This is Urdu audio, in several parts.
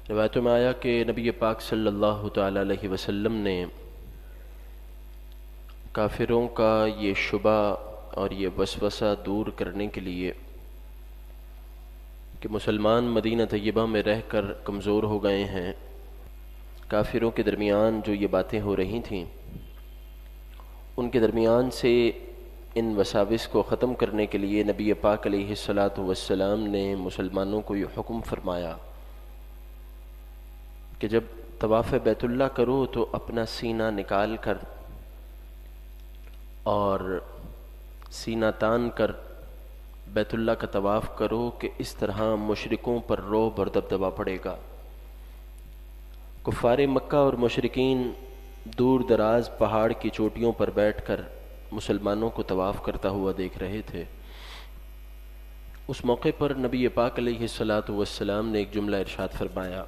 روایتوں میں آیا کہ نبی پاک صلی اللہ تعالی علیہ وسلم نے کافروں کا یہ شبہ اور یہ وسوسہ دور کرنے کے لیے کہ مسلمان مدینہ طیبہ میں رہ کر کمزور ہو گئے ہیں، کافروں کے درمیان جو یہ باتیں ہو رہی تھیں ان کے درمیان سے ان وساوس کو ختم کرنے کے لیے نبی پاک علیہ السلام نے مسلمانوں کو یہ حکم فرمایا کہ جب طواف بیت اللہ کرو تو اپنا سینہ نکال کر اور سینہ تان کر بیت اللہ کا طواف کرو کہ اس طرح مشرکوں پر رعب اور دبدبہ پڑے گا۔ کفار مکہ اور مشرکین دور دراز پہاڑ کی چوٹیوں پر بیٹھ کر مسلمانوں کو طواف کرتا ہوا دیکھ رہے تھے۔ اس موقع پر نبی پاک علیہ السلام نے ایک جملہ ارشاد فرمایا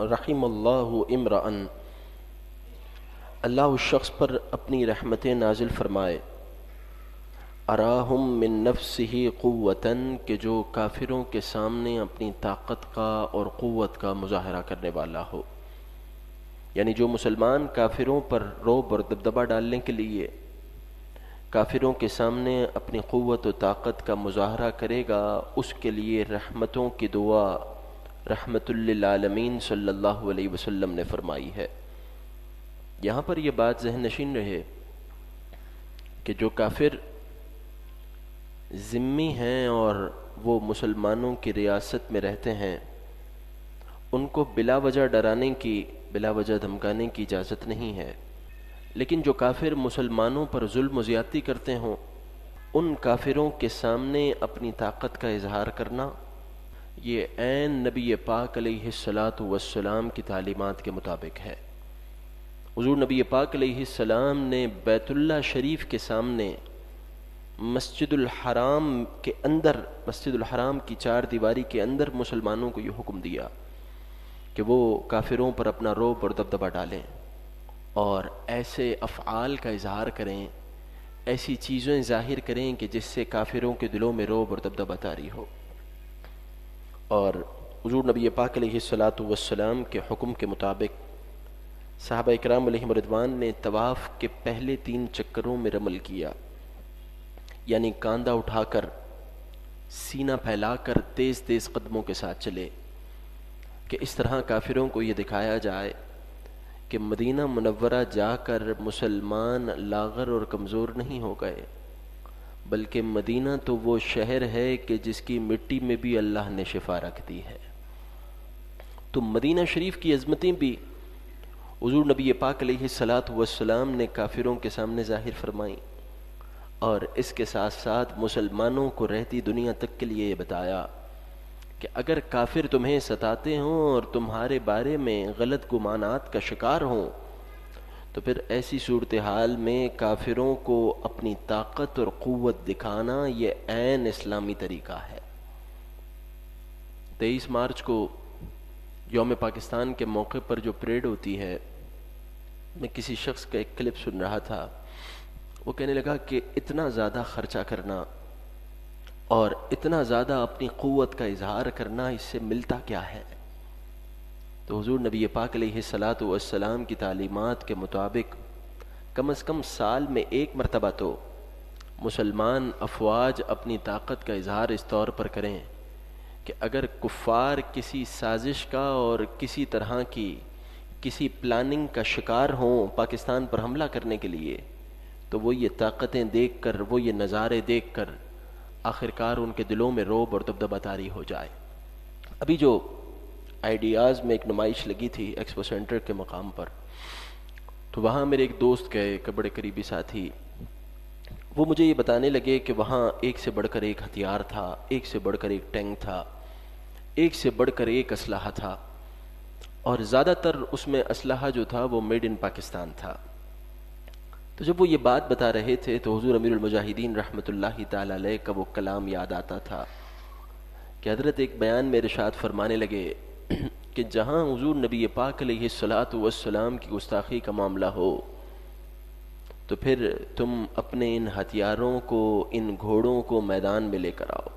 رحم اللہ امرأن، اللہ اس شخص پر اپنی رحمتیں نازل فرمائے، اراہم من نفسہ قوتاً، کہ جو کافروں کے سامنے اپنی طاقت کا اور قوت کا مظاہرہ کرنے والا ہو، یعنی جو مسلمان کافروں پر رعب اور دبدبہ ڈالنے کے لیے کافروں کے سامنے اپنی قوت و طاقت کا مظاہرہ کرے گا، اس کے لیے رحمتوں کی دعا رحمت للعالمین صلی اللہ علیہ وسلم نے فرمائی ہے۔ یہاں پر یہ بات ذہن نشین رہے کہ جو کافر ذمی ہیں اور وہ مسلمانوں کی ریاست میں رہتے ہیں، ان کو بلا وجہ ڈرانے کی، بلا وجہ دھمکانے کی اجازت نہیں ہے، لیکن جو کافر مسلمانوں پر ظلم و زیادتی کرتے ہوں ان کافروں کے سامنے اپنی طاقت کا اظہار کرنا یہ عین نبی پاک علیہ السلام کی تعلیمات کے مطابق ہے۔ حضور نبی پاک علیہ السلام نے بیت اللہ شریف کے سامنے مسجد الحرام کے اندر، مسجد الحرام کی چار دیواری کے اندر مسلمانوں کو یہ حکم دیا کہ وہ کافروں پر اپنا رعب اور دبدبہ ڈالیں اور ایسے افعال کا اظہار کریں، ایسی چیزیں ظاہر کریں کہ جس سے کافروں کے دلوں میں رعب اور دبدبہ طاری ہو۔ اور حضور نبی پاک علیہ السلام کے حکم کے مطابق صحابہ اکرام علیہم رضوان نے طواف کے پہلے 3 چکروں میں رمل کیا، یعنی کاندھا اٹھا کر سینہ پھیلا کر تیز تیز قدموں کے ساتھ چلے کہ اس طرح کافروں کو یہ دکھایا جائے کہ مدینہ منورہ جا کر مسلمان لاغر اور کمزور نہیں ہو گئے، بلکہ مدینہ تو وہ شہر ہے کہ جس کی مٹی میں بھی اللہ نے شفا رکھ دی ہے۔ تو مدینہ شریف کی عظمتیں بھی حضور نبی پاک علیہ السلام نے کافروں کے سامنے ظاہر فرمائیں، اور اس کے ساتھ ساتھ مسلمانوں کو رہتی دنیا تک کے لیے یہ بتایا کہ اگر کافر تمہیں ستاتے ہوں اور تمہارے بارے میں غلط گمانات کا شکار ہوں تو پھر ایسی صورتحال میں کافروں کو اپنی طاقت اور قوت دکھانا یہ عین اسلامی طریقہ ہے۔ 23 مارچ کو یوم پاکستان کے موقع پر جو پریڈ ہوتی ہے، میں کسی شخص کا ایک کلپ سن رہا تھا، وہ کہنے لگا کہ اتنا زیادہ خرچہ کرنا اور اتنا زیادہ اپنی قوت کا اظہار کرنا، اس سے ملتا کیا ہے؟ تو حضور نبی پاک علیہ السلام کی تعلیمات کے مطابق کم از کم سال میں 1 مرتبہ تو مسلمان افواج اپنی طاقت کا اظہار اس طور پر کریں کہ اگر کفار کسی سازش کا اور کسی طرح کی کسی پلاننگ کا شکار ہوں پاکستان پر حملہ کرنے کے لیے، تو وہ یہ طاقتیں دیکھ کر، وہ یہ نظارے دیکھ کر آخرکار ان کے دلوں میں رعب اور دبدبہ طاری ہو جائے۔ ابھی جو آئیڈیاز میں ایک نمائش لگی تھی ایکسپو سینٹر کے مقام پر، تو وہاں میرے ایک دوست گئے، ایک بڑے قریبی ساتھی، وہ مجھے یہ بتانے لگے کہ وہاں ایک سے بڑھ کر ایک ہتھیار تھا، ایک سے بڑھ کر ایک ٹینک تھا، ایک سے بڑھ کر ایک اسلحہ تھا، اور زیادہ تر اس میں اسلحہ جو تھا وہ میڈ ان پاکستان تھا۔ تو جب وہ یہ بات بتا رہے تھے تو حضور امیر المجاہدین رحمۃ اللہ تعالی علیہ کا وہ کلام یاد آتا تھا کہ حضرت ایک بیان میں ارشاد فرمانے لگے کہ جہاں حضور نبی پاک علیہ السلام کی گستاخی کا معاملہ ہو تو پھر تم اپنے ان ہتھیاروں کو، ان گھوڑوں کو میدان میں لے کر آؤ۔